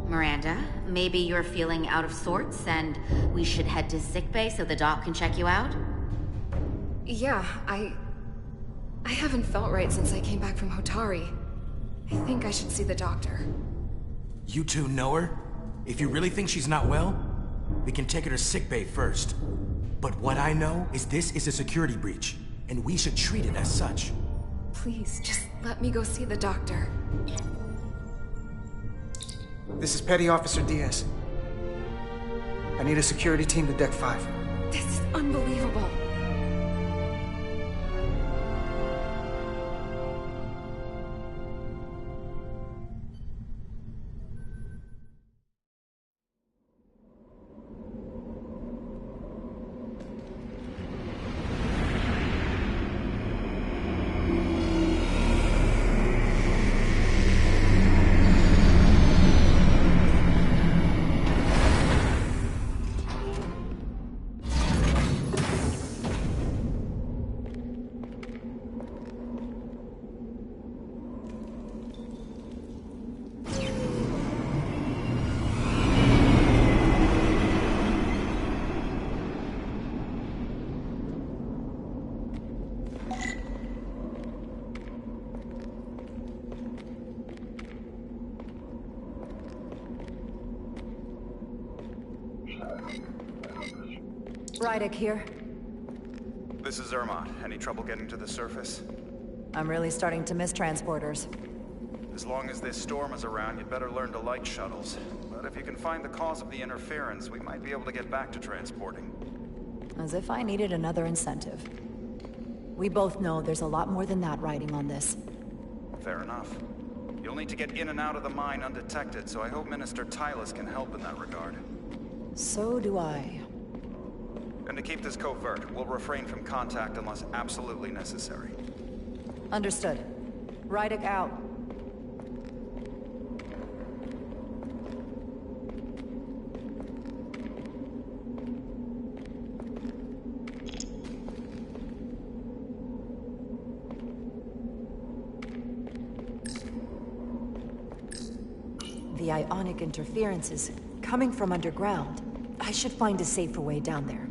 Miranda, maybe you're feeling out of sorts and we should head to sickbay so the doc can check you out? Yeah, I haven't felt right since I came back from Hotari. I think I should see the doctor. You two know her? If you really think she's not well, we can take her to sickbay first. But what I know is this is a security breach, and we should treat it as such. Please, just let me go see the doctor. This is Petty Officer Diaz. I need a security team to Deck 5. This is unbelievable. Rydick here. This is Ermont. Any trouble getting to the surface? I'm really starting to miss transporters. As long as this storm is around, you'd better learn to like shuttles. But if you can find the cause of the interference, we might be able to get back to transporting. As if I needed another incentive. We both know there's a lot more than that riding on this. Fair enough. You'll need to get in and out of the mine undetected, so I hope Minister Tylus can help in that regard. So do I. And to keep this covert, we'll refrain from contact unless absolutely necessary. Understood. Rydick out. The ionic interference is coming from underground. I should find a safer way down there.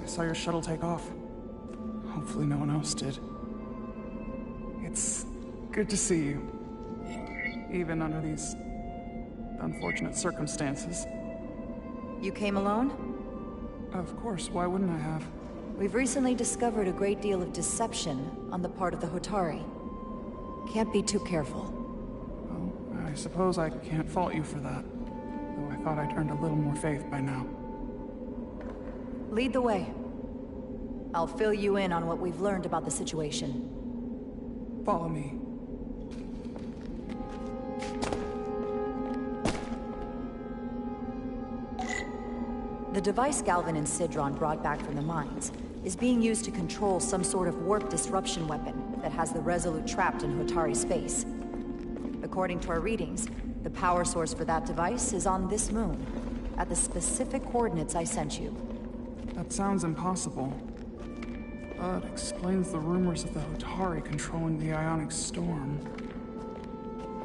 I saw your shuttle take off. Hopefully no one else did. It's good to see you. Even under these unfortunate circumstances. You came alone? Of course, why wouldn't I have? We've recently discovered a great deal of deception on the part of the Hotari. Can't be too careful. Well, I suppose I can't fault you for that. Though I thought I'd earned a little more faith by now. Lead the way. I'll fill you in on what we've learned about the situation. Follow me. The device Galvin and Sidron brought back from the mines is being used to control some sort of warp disruption weapon that has the Resolute trapped in Hotari space. According to our readings, the power source for that device is on this moon, at the specific coordinates I sent you. That sounds impossible. But explains the rumors of the Hotari controlling the ionic storm.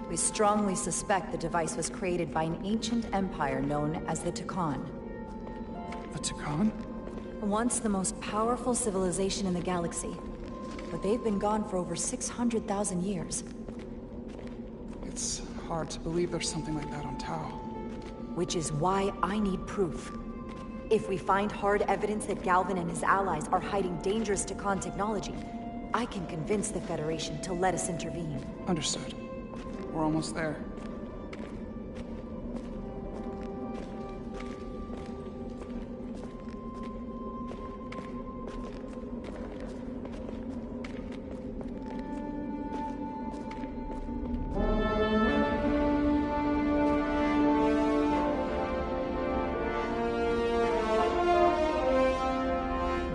We strongly suspect the device was created by an ancient empire known as the Takan. The Takan? Once the most powerful civilization in the galaxy, but they've been gone for over 600,000 years. It's hard to believe there's something like that on Tau. Which is why I need proof. If we find hard evidence that Galvin and his allies are hiding dangerous Takan technology, I can convince the Federation to let us intervene. Understood. We're almost there.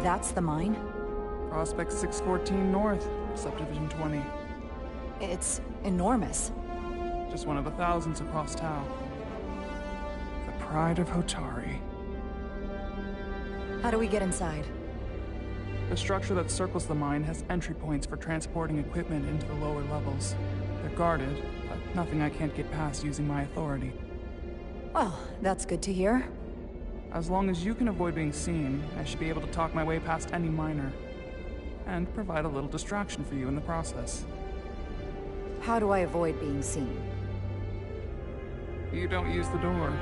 That's the mine? Prospect 614 North, Subdivision 20. It's enormous. Just one of the thousands across Tau. The pride of Hotari. How do we get inside? The structure that circles the mine has entry points for transporting equipment into the lower levels. They're guarded, but nothing I can't get past using my authority. Well, that's good to hear. As long as you can avoid being seen, I should be able to talk my way past any miner. And provide a little distraction for you in the process. How do I avoid being seen? You don't use the door.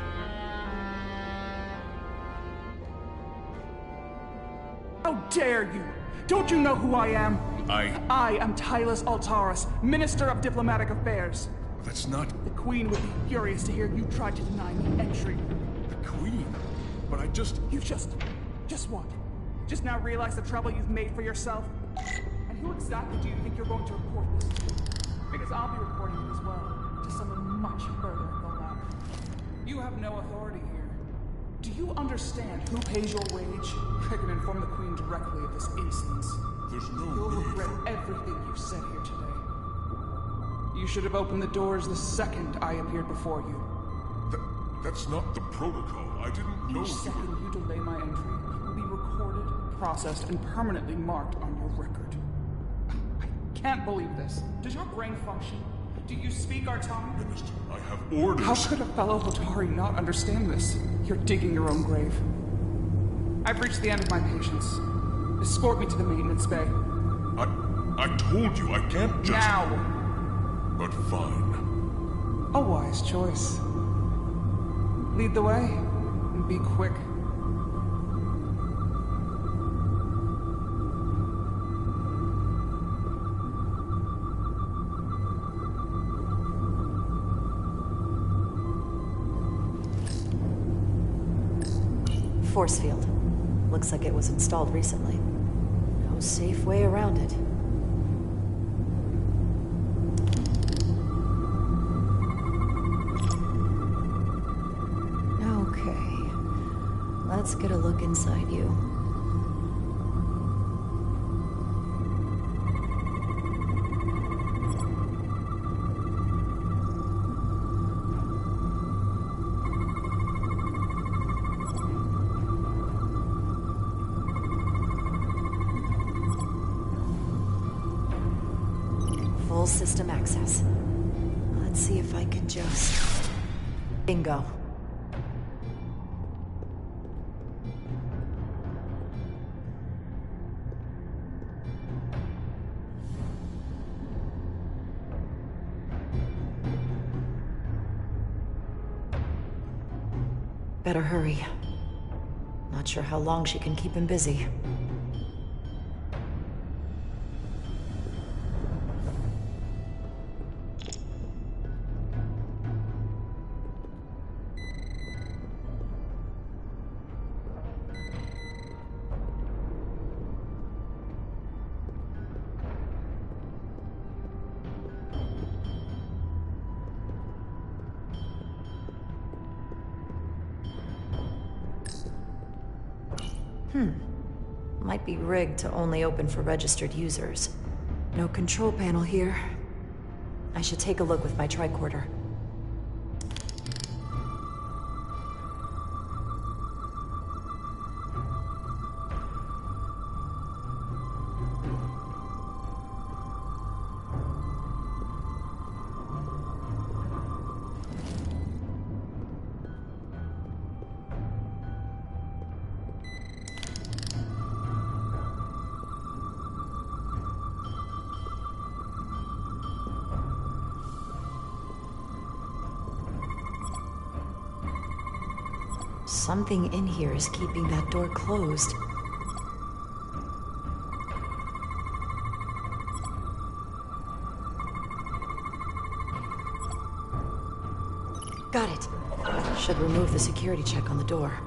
How dare you! Don't you know who I am? I am Tylus Altaris, Minister of Diplomatic Affairs. That's not... The Queen would be furious to hear you tried to deny me entry. The Queen? But I just... You just what? Just now realize the trouble you've made for yourself? And who exactly do you think you're going to report this to? Because I'll be reporting it as well, to someone much further in the lab. You have no authority here. Do you understand who pays your wage? I can inform the Queen directly of this instance. There's no You'll regret everything you said here today. You should have opened the doors the second I appeared before you. That's not the protocol. I didn't know... Each second you delay my entry will be recorded, processed, and permanently marked on your record. I can't believe this. Does your brain function? Do you speak our tongue? Minister, I have orders. How could a fellow Hotari not understand this? You're digging your own grave. I've reached the end of my patience. Escort me to the maintenance bay. I told you I can't just... Now! But fine. A wise choice. Lead the way, and be quick. Force field. Looks like it was installed recently. No safe way around it. Okay. Let's get a look inside you. Full system access. Let's see if I can just... Bingo. Better hurry. Not sure how long she can keep him busy. Might be rigged to only open for registered users. No control panel here. I should take a look with my tricorder. Something in here is keeping that door closed. Got it. Should remove the security check on the door.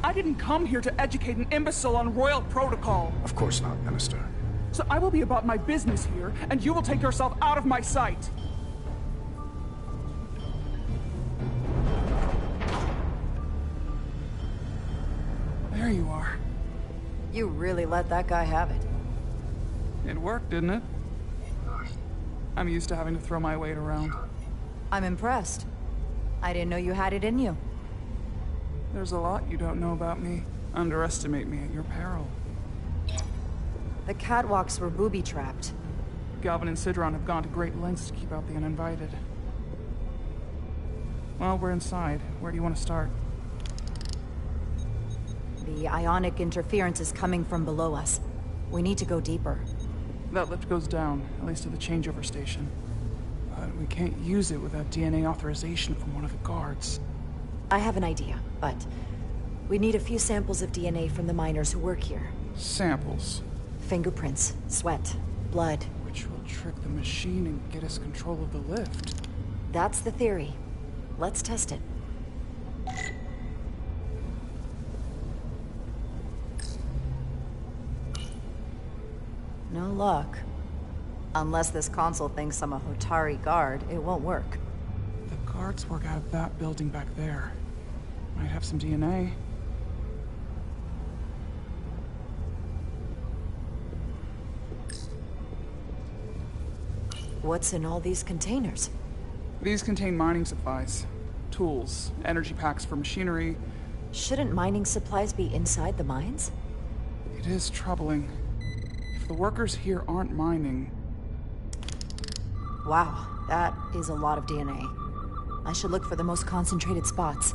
I didn't come here to educate an imbecile on royal protocol. Of course not, Minister. So I will be about my business here, and you will take yourself out of my sight. There you are. You really let that guy have it. It worked, didn't it? I'm used to having to throw my weight around. I'm impressed. I didn't know you had it in you. There's a lot you don't know about me. Underestimate me at your peril. The catwalks were booby-trapped. Galvin and Sidron have gone to great lengths to keep out the uninvited. Well, we're inside. Where do you want to start? The ionic interference is coming from below us. We need to go deeper. That lift goes down, at least to the changeover station. But But we can't use it without DNA authorization from one of the guards. I have an idea, but we need a few samples of DNA from the miners who work here. Samples? Fingerprints, sweat, blood. Which will trick the machine and get us control of the lift. That's the theory. Let's test it. No luck. Unless this console thinks I'm a Hotari guard, it won't work. The guards work out of that building back there. Might have some DNA. What's in all these containers? These contain mining supplies. Tools, energy packs for machinery. Shouldn't mining supplies be inside the mines? It is troubling. If the workers here aren't mining... Wow, that is a lot of DNA. I should look for the most concentrated spots.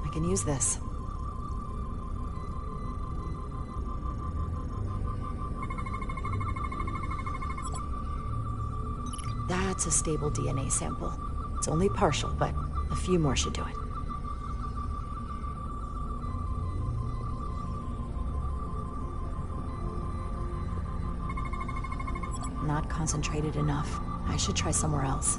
I can use this. That's a stable DNA sample. It's only partial, but a few more should do it. Not concentrated enough. I should try somewhere else.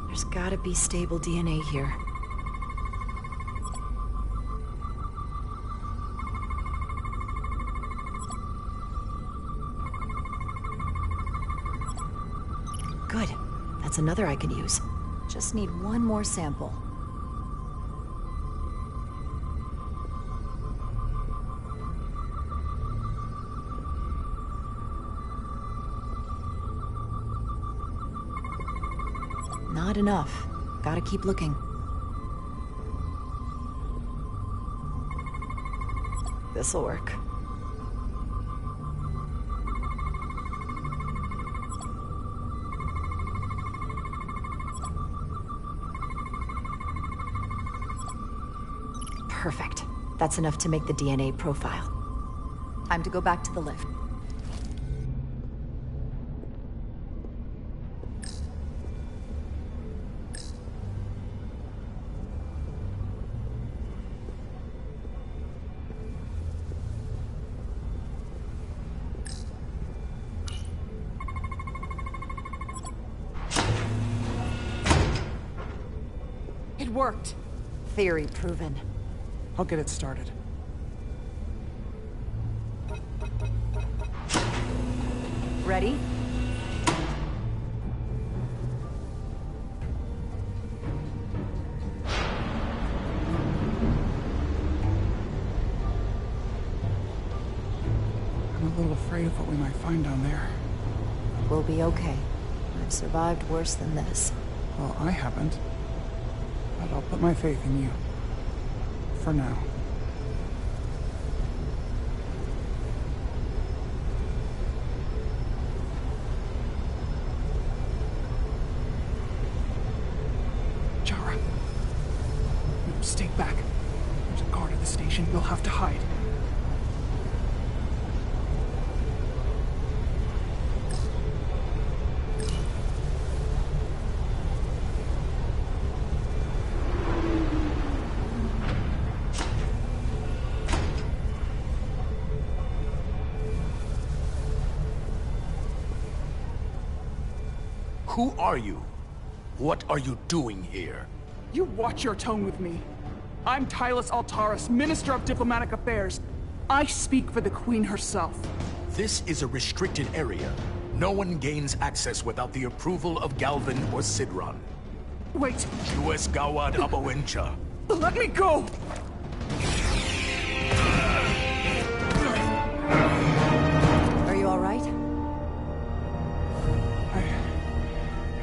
There's gotta be stable DNA here. Good. That's another I can use. Just need one more sample. Not enough. Gotta keep looking. This'll work. Perfect. That's enough to make the DNA profile. Time to go back to the lift. It worked. Theory proven. I'll get it started. Ready? I'm a little afraid of what we might find down there. We'll be okay. I've survived worse than this. Well, I haven't. But I'll put my faith in you. For now. Jara. No, stay back. There's a guard at the station. You'll have to hide. Who are you? What are you doing here? You watch your tone with me. I'm Tylus Altaris, Minister of Diplomatic Affairs. I speak for the Queen herself. This is a restricted area. No one gains access without the approval of Galvin or Sidron. Wait. US Gawad Abawencha. Let me go! Are you all right?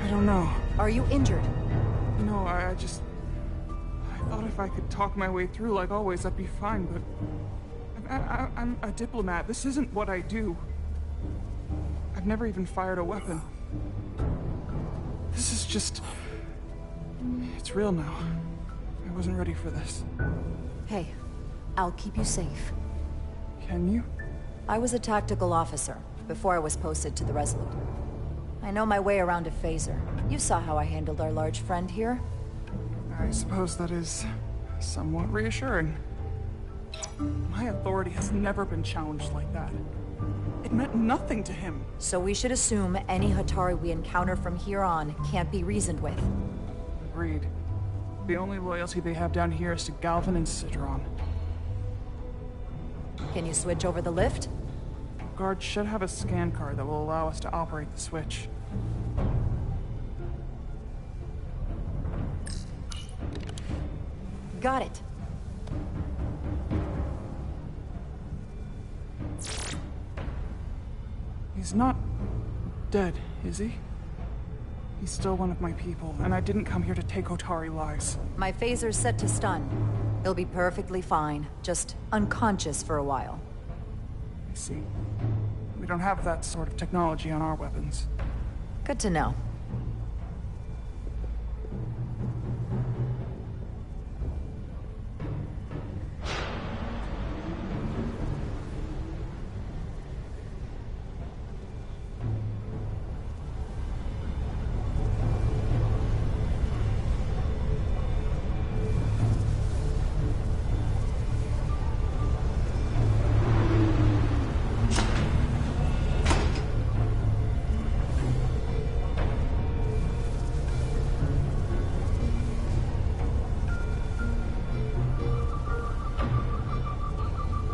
I don't know. Are you injured? No, I thought if I could talk my way through like always, I'd be fine, but... I'm a diplomat. This isn't what I do. I've never even fired a weapon. This is just... It's real now. I wasn't ready for this. Hey, I'll keep you safe. Can you? I was a tactical officer before I was posted to the Resolute. I know my way around a phaser. You saw how I handled our large friend here. I suppose that is somewhat reassuring. My authority has never been challenged like that. It meant nothing to him. So we should assume any Hatari we encounter from here on can't be reasoned with. Agreed. The only loyalty they have down here is to Galvin and Sidron. Can you switch over the lift? Guard should have a scan card that will allow us to operate the switch. Got it. He's not dead, is he? He's still one of my people, and I didn't come here to take Hatari lives. My phaser's set to stun. He'll be perfectly fine, just unconscious for a while. I see. We don't have that sort of technology on our weapons. Good to know.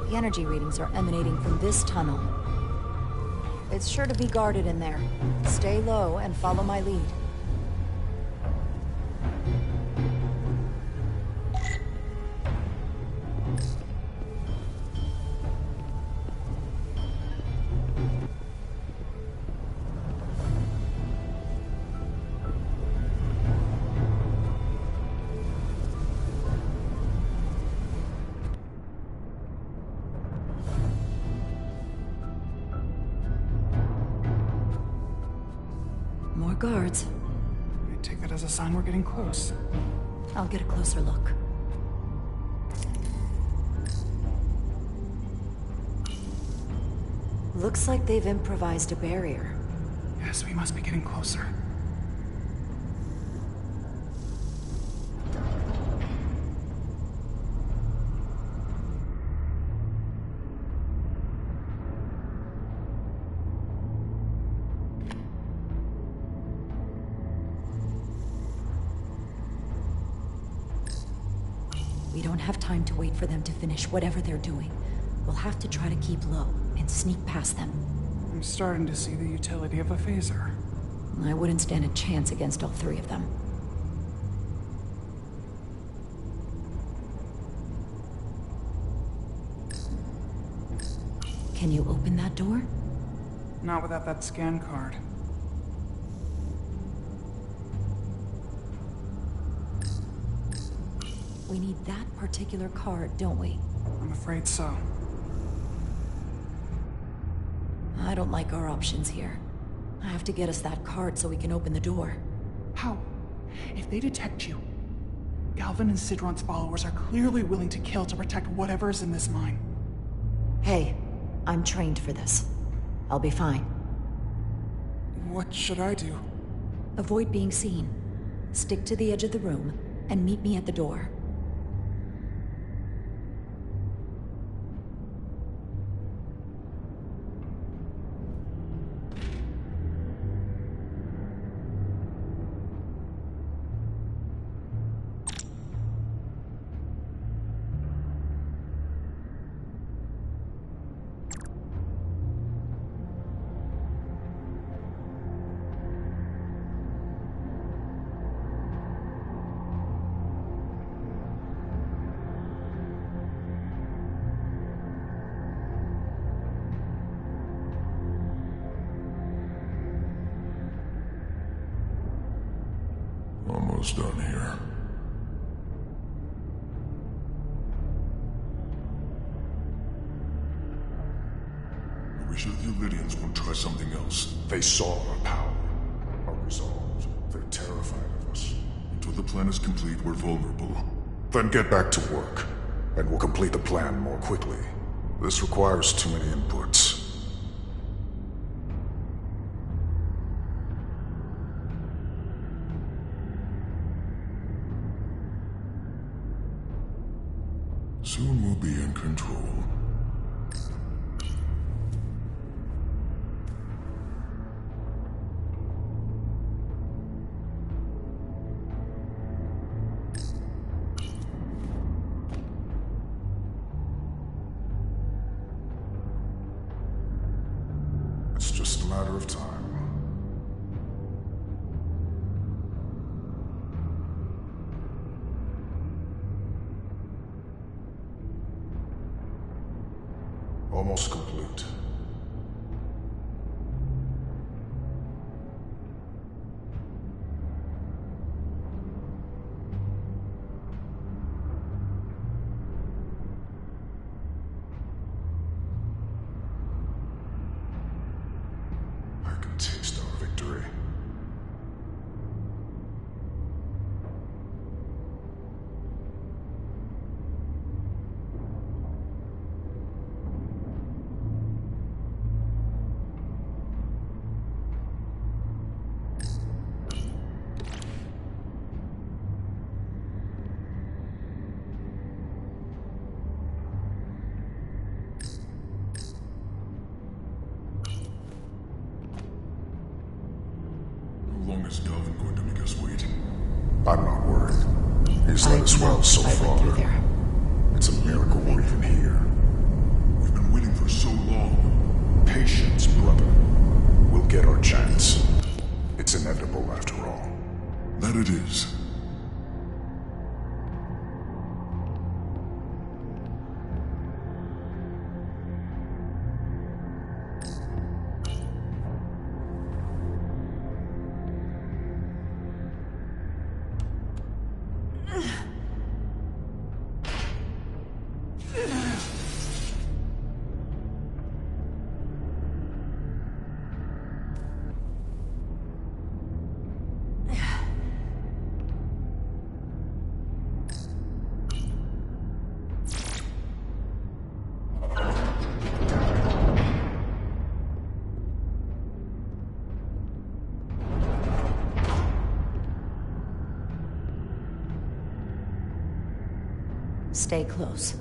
The energy readings are emanating from this tunnel. It's sure to be guarded in there. Stay low and follow my lead. More guards. I take that as a sign we're getting close. I'll get a closer look. Looks like they've improvised a barrier. Yes, we must be getting closer. We don't have time to wait for them to finish whatever they're doing. We'll have to try to keep low and sneak past them. I'm starting to see the utility of a phaser. I wouldn't stand a chance against all three of them. Can you open that door? Not without that scan card. We need that particular card, don't we? I'm afraid so. I don't like our options here. I have to get us that card so we can open the door. How? If they detect you, Galvin and Sidron's followers are clearly willing to kill to protect whatever's in this mine. Hey, I'm trained for this. I'll be fine. What should I do? Avoid being seen. Stick to the edge of the room, and meet me at the door. almost done here. Are we sure the Illyrians won't try something else? They saw our power, our resolve. They're terrified of us. Until the plan is complete, we're vulnerable. Then get back to work, and we'll complete the plan more quickly. This requires too many inputs. Soon we'll be in control. It's just a matter of time. Almost complete. I can taste our victory. How long is Galvin going to make us wait? I'm not worried. He's let us well so far. It's a miracle we're even here. We've been waiting for so long. Patience, brother. We'll get our chance. It's inevitable after all. That it is. Stay close.